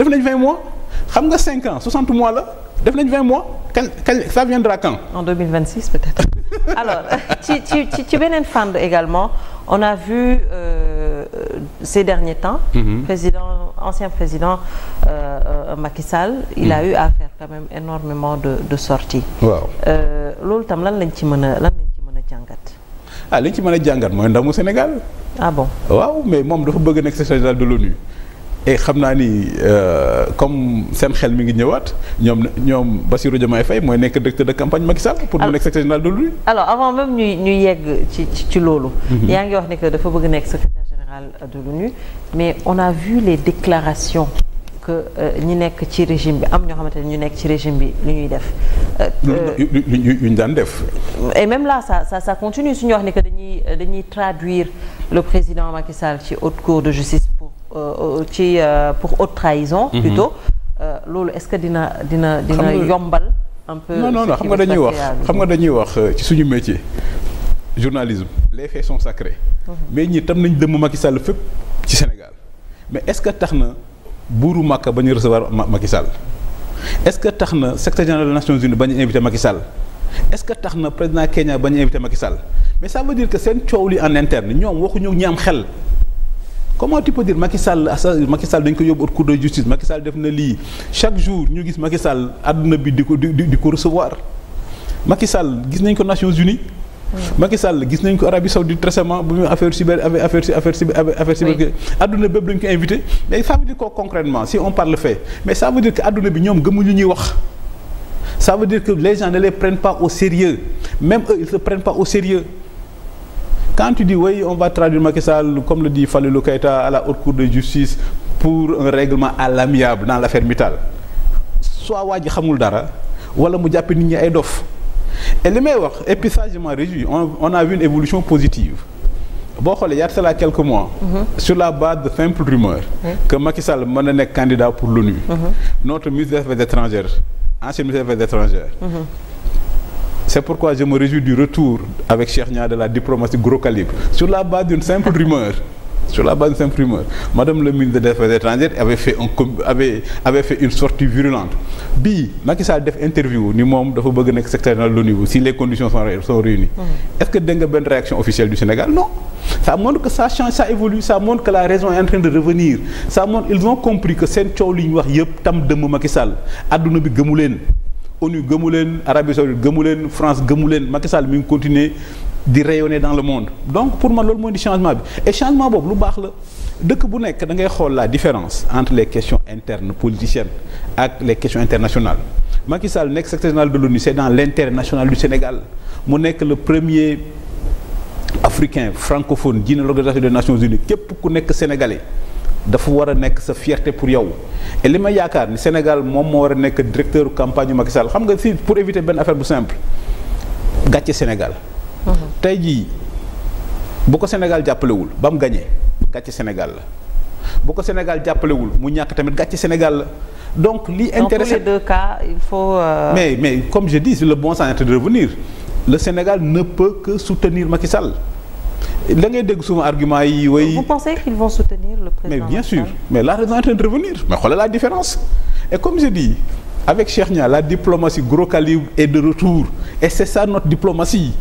def nañ 20 mois xam nga 5 ans 60 mois la def nañ 20 mois kañ ça viendra quand? En 2026 peut-être. Alors ci beneen fànn également on a vu ces derniers temps. Ancien président Macky Sall. il a eu à faire quand même énormément de sorties. waaw loolu tam lan lañ ci mën a jàngat. li ñu ci mën a jàngat mooy ndamu Sénégal. ah bon waaw mais moom dafa bëgg nekk secrétaire général de l'ONU et xam naa ni comme seen xel mi ngi ñëwaat ñoom Bassirou Diomaye Faye mooy nekk directeur de campagne Macky Sall pour mu nekk secrétaire général de l'ONU. alors avant même ñuy yegg ci loolu. yaa ngi wax ne que dafa bëgg nekk secrétaire général de l'ONU mais on a vu les déclarations que ñi nekk ci régime bi am ñoo xamante ne ñu nekk ci régime bi lu ñuy def. ñu daan def. et même là ça continue suñu wax ne que dañuy traduire le président Macky Sall ci haute cour de justice pour haute trahison. plutôt loolu est-ce que dina yombal. un peu non xam nga dañuy wax ci suñu métier journalisme les faits sont sacrés. mais ñi tam nañ dëmm Macky Sall fépp ci Sénégal mais est-ce que tax na buuru Makka ba ñu recevoir Macky Sall est-ce que tax na secrétaire général des Nations Unies ba ñu invité Macky Sall est-ce que tax na président Kenya ba ñu invité Macky Sall mais ça veut dire que seen coow li en interne ñoom waxuñu ñi am xel. comment tu peux dire Macky Sall dañ ko yóbbu haute cour de justice Macky Sall def na lii chaque jour ñu gis Macky Sall àdduna bi di ko recevoir Macky Sall gis nañ ko Nations Unies. Macky Sall gis nañ ko Arabie Saoudite récemment bu ñu affaire cyber adduna bépp dañ ko invité mais ça veut dire quoi concrètement si on parle fait mais ça veut dire que adduna bi ñoom gëmuñu ñuy wax ça veut dire que les gens ne les prennent pas au sérieux même eux ils se prennent pas au sérieux quand tu dis oui on va traduire Macky Sall comme le dit Fallou Keïta à la haute cour de justice pour un règlement à l'amiable dans l'affaire Mittal soit waa ji xamul dara wala mu jàppe nit ñi ay dof. Et li may wax et puis ça je m'en réjouis on a vu une évolution positive boo xoolee y a cela quelques mois. sur la base de simples rumeurs. que Macky Sall mën na nekk candidat pour l'ONU. notre ministre des Affaires étrangères ancien ministre des Affaires étrangères. C'est pourquoi je me réjouis du retour avec Cheikh Niang de la diplomatie gros calibre sur la base d'une simple rumeur. Madame le ministre des Affaires étrangères avait fait une sortie virulente bii Macky Sall def interview ni moom dafa bëgg nekk secrétaire général de l'ONU si les conditions sont réunies. Est-ce que dégg nga benn réaction officielle du Sénégal? Non. Ça montre que ça change, ça évolue, ça montre que la raison est en train de revenir. Ça montre ils ont compris que seen coow li ñu wax yëpp tam dëmm Macky Sall adduna bi gëmu leen ONU gëmu leen Arabie Saoudite gëmu leen France gëmu leen Macky Sall mi ngi continuer di rayonner dans le monde donc pour man loolu mooy di changement bi et changement boobu lu baax la dëkk bu nekk da ngay xool la différence entre les questions internes politiciennes ak les questions internationales Macky Sall nekk secrétaire général de l'ONU c'est dans l'intérêt national du Sénégal mu nekk le premier africain francophone jiite l'Organisation des Nations Unies képp ku nekk sénégalais dafa war a nekk sa fierté pour yow et li ma yaakaar ni Sénégal moom moo war a nekk directeur campagne Macky Sall xam nga si pour éviter benn affaire bu simple gàcce Sénégal. tey jii bu ko Sénégal jàppalewul ba mu gagné gàcce Sénégal la bu ko Sénégal jàppalewul mu ñàkk tamit gàcce Sénégal la donc li intéressé dans tous les deux cas il faut. mais comme je dis le bon sens est en train de revenir le Sénégal ne peut que soutenir Macky Sall da ngay dégg souvent argument yi way. Vous pensez qu'ils vont soutenir le président? Mais bien sûr mais la raison est en train de revenir mais xoolal la différence et comme je dis avec Cheikh Niang la diplomatie gros calibre est de retour et c'est ça notre diplomatie.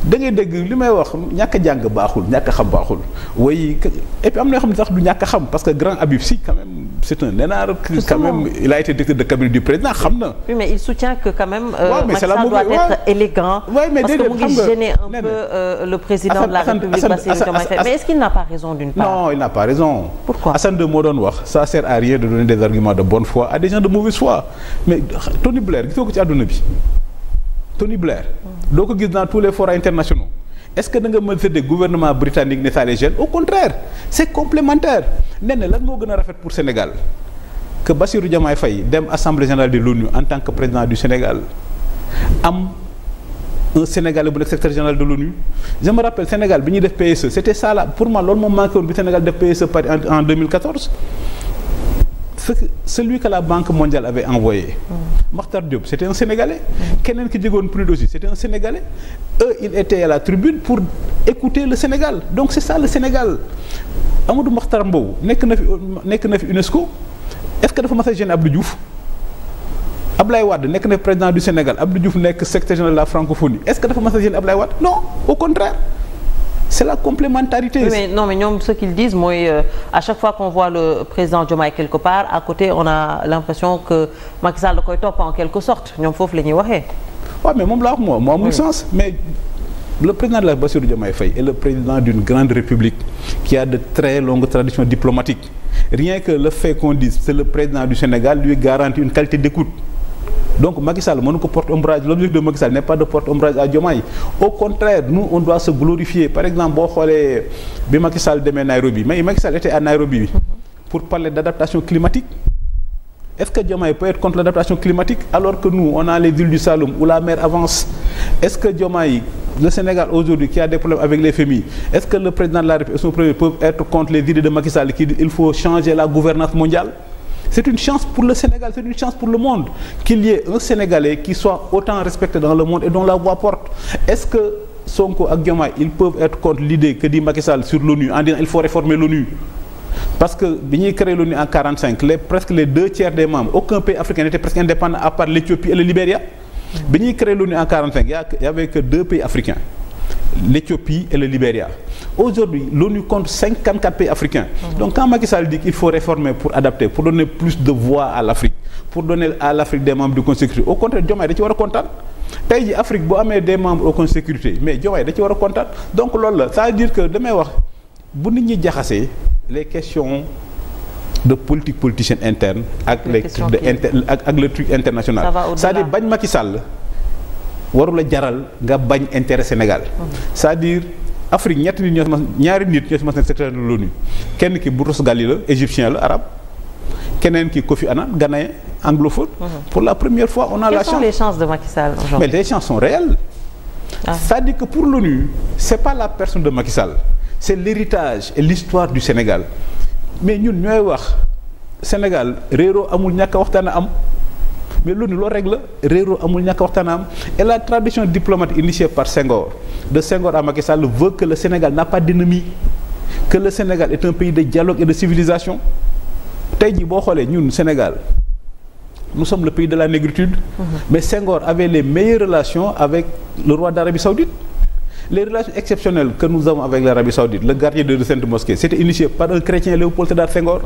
da ngay dégg li may wax ñàkk a jàng baaxul ñàkk a xam baaxul way et puis am na yoo xam ne sax du ñàkk a xam parce que grand Habib Sy quand même c'est un énarque quand même il a été directeur de cabinet du président xam na. Oui mais il soutient que quand même. mais c'est la doit être élégant. mais parce que mu ngi gêner un peu le président de la République Bassirou Diomaye Faye mais est-ce qu'il n'a pas raison d'une part? Non il n'a pas raison. Pourquoi? Assane de moo doon wax ça sert à rien de donner des arguments de bonne foi à des gens de mauvaise foi mais Tony Blair gisoo ko ci àdduna bi. Tony Blair doo ko gis dans tous les forats internationaux est-ce que da nga mën séddee gouvernement britannique ne ça les gêne au contraire c'est complémentaire nee na lan moo gën a rafet pour Sénégal que Bassirou Diomaye Faye dem assemblée générale de l'ONU en tant que président du Sénégal am un Sénégalais bu nekk secrétaire général de l'ONU je me rappelle Sénégal bi ñuy def PSE c'était ça là pour moi loolu moom manqué woon bi Sénégal def PSE en 2014 celui que la Banque mondiale avait envoyé. Makhtar Diop c'était un Sénégalais. keneen ki jógoon Prud'homme aussi c'était un Sénégalais. Eux ils étaient à la tribune pour écouter le Sénégal donc c'est ça le Sénégal Amadou Makhtar Mbow nekk na fi UNESCO est-ce est-ce que dafa mas a gêner Abdou Diouf Ablaye Wade nekk na président du Sénégal Abdou Diouf nekk secrétaire général de la francophonie est-ce que dafa mas a gêner Ablaye Wade non au contraire c'est la complémentarité. Oui, mais ñoom ce qu'ils disent mooy à chaque fois qu'on voit le président Diomaye quelque part à côté on a l'impression que Macky Sall da koy topp en quelque sorte ñoom foofu la ñuy waxee. waaw mais moom laa wax moo amul sens mais le président de la Bassirou Diomaye Faye est le président d'une grande république qui a de très longues traditions diplomatiques rien que le fait qu'on dise c'est le président du Sénégal lui garantit une qualité d'écoute. Donc Macky Sall mënu ko porte ombrage l'objectif de Macky Sall n'est pas de porter ombrage à Diomaye au contraire nous on doit se glorifier par exemple boo xoolee bi Macky Sall demee Nairobi mais Macky Sall était à Nairobi pour parler d'adaptation climatique est-ce que Diomaye peut être contre l'adaptation climatique alors que nous on a les îles du Saloum où la mer avance est-ce que Diomaye le Sénégal aujourd'hui qui a des problèmes avec les FMI est-ce que le président de la République et son premier peuvent être contre les idées de Macky Sall qui dit il faut changer la gouvernance mondiale. C'est une chance pour le Sénégal, c'est une chance pour le monde qu'il y ait un Sénégalais qui soit autant respecté dans le monde et dont la voix porte. Est-ce que Sonko ak Diomaye ils peuvent être contre l'idée que dit Macky Sall sur l'ONU en disant il faut réformer l'ONU? Parce que bi ñuy créé l'ONU en 45 presque les 2/3 des membres aucun pays africain n'était presque indépendant à part l'Éthiopie et le Libéria. Bi ñuy créé l'ONU en 45 il y avait que 2 pays africains. L'Éthiopie et le Libéria. Aujourd'hui, l'ONU compte 54 pays africains. Donc quand Macky Sall dit qu'il faut réformer pour adapter, pour donner plus de voix à l'Afrique, pour donner à l'Afrique des membres du Conseil de sécurité, au contraire Diomaye da ci war a kontaan. Tey jii Afrique boo amee des membres au Conseil de sécurité mais Diomaye da ci war a kontaan. Donc loolu la ça veut dire que damay wax bu nit ñi jaxasee les questions de politique politicienne interne ak les trucs de ak le truc international. C'est-à-dire bañ Macky Sall warul a jaral nga bañ intérêt Sénégal. C'est-à-dire Afrique ñaari nit ñoo si mas nekk secrétaire de l'ONU kenn ki Boutros Ghali la égyptien la arabe keneen ki Kofi Annan ghanéen anglophone. Pour la première fois on a la chance. Quelles sont les chances de Macky Sall aujourd'hui? Mais les chances sont réelles. C'est-à-dire que pour l'ONU c'est pas la personne de Macky Sall c'est l'héritage et l'histoire du Sénégal mais ñun ñooy wax Sénégal réeroo amul ñàkk a waxtaan a am. Mais l'ONU loolu rek la réeroo amul ñàkk waxtaan am et la tradition diplomatique initiée par Senghor de Senghor à Macky Sall veut que le Sénégal n'a pas d'ennemi que le Sénégal est un pays de dialogue et de civilisation tey jii boo xoolee ñun Sénégal nous sommes le pays de la négritude mais Senghor avait les meilleures relations avec le roi d'Arabie Saoudite. Les relations exceptionnelles que nous avons avec l'Arabie Saoudite, le gardien de Sainte Mosquée, c'était initié par un chrétien Léopold Sédar Senghor.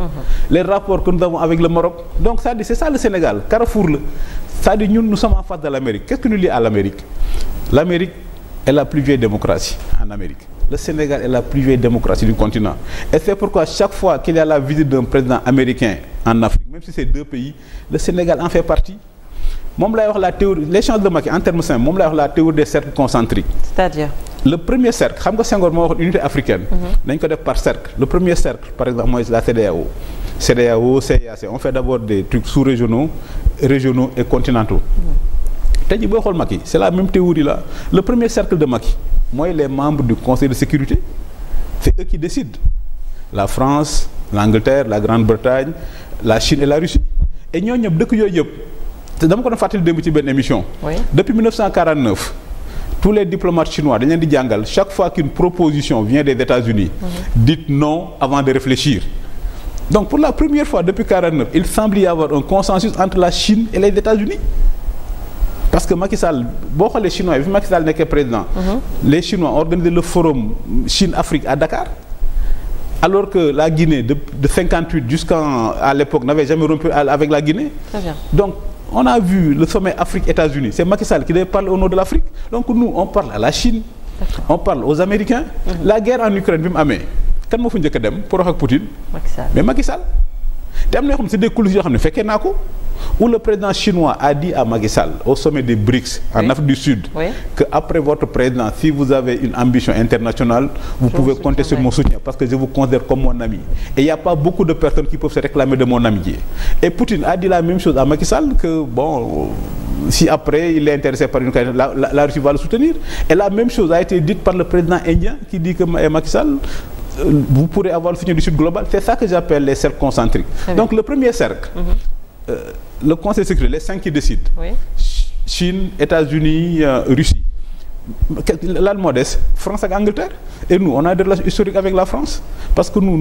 Les rapports que nous avons avec le Maroc. Donc ça dit, c'est ça le Sénégal, carrefour la. Ça dit, nous sommes en face de l'Amérique. Qu'est-ce qui nous lie à l'Amérique? L'Amérique est la plus vieille démocratie en Amérique. Le Sénégal est la plus vieille démocratie du continent. Et c'est pourquoi chaque fois qu'il y a la visite d'un président américain en Afrique, même si c'est 2 pays, le Sénégal en fait partie. moom lay wax la théorie l'échange de Macky en termes simples moom lay wax la théorie des cercles concentriques. C'est-à-dire le premier cercle xam nga Senghor moo waxoon unité africaine. dañ ko def par cercle. Le premier cercle par exemple mooy la CEDEAO. CEDEAO CEEAC on fait d'abord des trucs sous-régionaux régionaux et continentaux. tey jii boo xool Macky c'est la même théorie là le premier cercle de Macky mooy les membres du Conseil de sécurité c'est eux qui décident la France l'Angleterre la Grande-Bretagne la Chine et la Russie et ñooñu ñëpp dëkk yooyu yëpp. te dama ko doon fàttali démb ci benn émission. Oui. Depuis 1949 tous les diplomates chinois dañ leen di jàngal chaque fois qu'une proposition vient des États-Unis dites non avant de réfléchir. Donc pour la première fois depuis 49 il semble y avoir un consensus entre la Chine et les États-Unis parce que Macky Sall boo xoolee chinois yi fi Macky Sall nekkee président. Les Chinois ont organisé le forum Chine-Afrique à Dakar. Alors que la Guinée de 58 jusqu'à l'époque n'avait jamais rompu avec la Guinée. Très bien. Donc on a vu le sommet Afrique-États-Unis c'est Macky Sall qui devait parler au nom de l'Afrique donc nous on parle à la Chine. On parle aux Américains. La guerre en Ukraine bi mu amee kan moo fa njëkk a dem pour wax ak Poutine. Macky Sall mais Macky Sall te am na yoo xam ne c'est des coulisses yoo xam ne fekkee naa ko où le président chinois a dit à Macky Sall au sommet des BRICS en Afrique du Sud que après votre président si vous avez une ambition internationale vous pouvez compter sur mon soutien parce que je vous considère comme mon ami et il y a pas beaucoup de personnes qui peuvent se réclamer de mon amitié et Poutine a dit la même chose à Macky Sall que bon si après il est intéressé par une candidature la Russie va le soutenir et la même chose a été dite par le président indien qui dit que Macky Sall vous pourrez avoir le soutien du Sud global c'est ça que j'appelle les cercles concentriques. Donc le premier cercle le Conseil de sécurité les 5 qui décident Chine États-Unis Russie lan moo des France ak Angleterre et nous on a des relations historiques avec la France parce que nous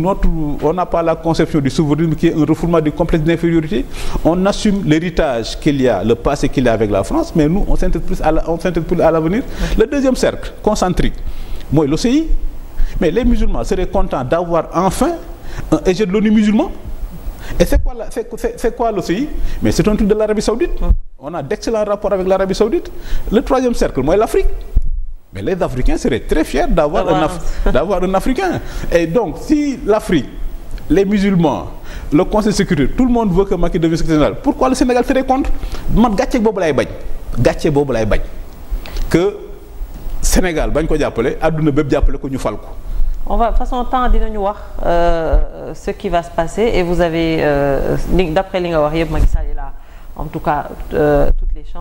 on n'a pas la conception du souverainisme qui est un refoulement du complexe d'infériorité. On assume l'héritage qu'il y a, le passé qu'il y a avec la France, mais nous on s'intéresse plus à l'avenir. Le deuxième cercle concentrique mooy l'OCI, mais les musulmans seraient contents d'avoir enfin un EG de l'ONU musulman. Et c'est quoi l'OCI? Mais c'est un truc de l'Arabie Saoudite. On a d'excellents rapports avec l'Arabie Saoudite. Le troisième cercle mooy l'Afrique. Mais les Africains seraient très fiers d'avoir un Africain. Et donc, si l'Afrique, les musulmans, le Conseil de sécurité, tout le monde veut que Macky devienne secrétaire général, pourquoi le Sénégal serait contre? Man gàcce boobu lay bañ. Que Sénégal bañ ko jàppale, àdduna bépp jàppale ko ñu fal ko. On va, de toute façon, temps dinañu wax ce qui va se passer et vous avez, d'après li nga wax yëpp, Macky Sall est là, en tout cas, toutes les chances.